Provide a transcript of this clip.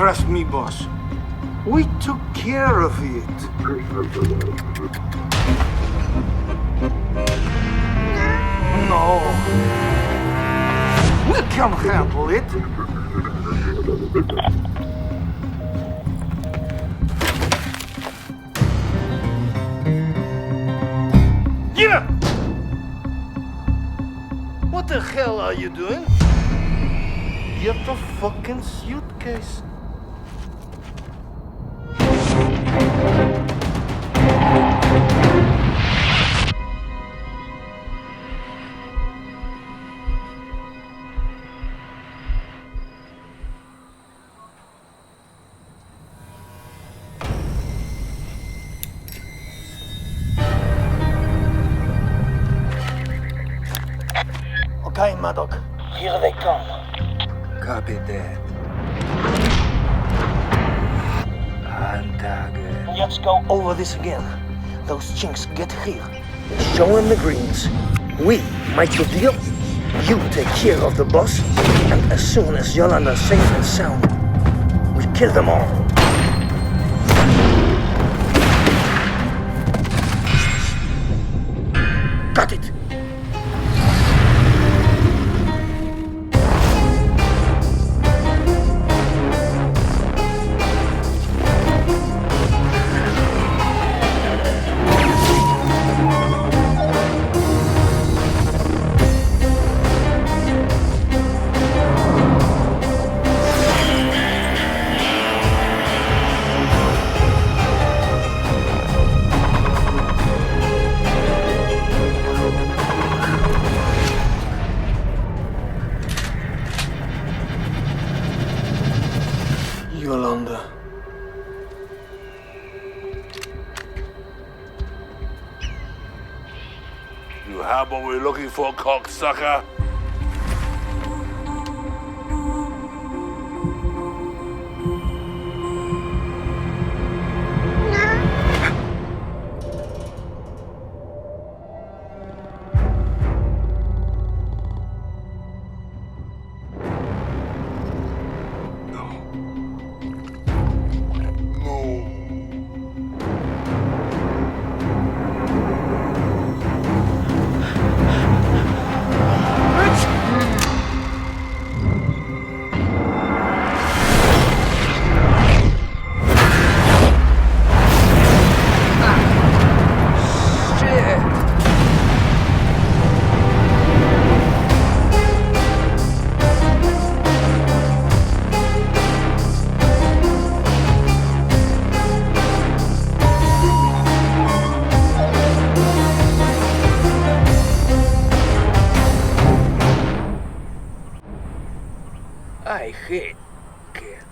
Trust me, boss. We took care of it. No. We can handle it. Give it! What the hell are you doing? Get the fucking suitcase. Okay, Maddox. Here they come. Copy that. Antage. Let's go over this again. Those chinks get here. Show them the greens. We make the deal. You take care of the boss. And as soon as Yolanda's safe and sound, we kill them all. Got it. Yolanda. You have what we're looking for, cocksucker? I hate kids.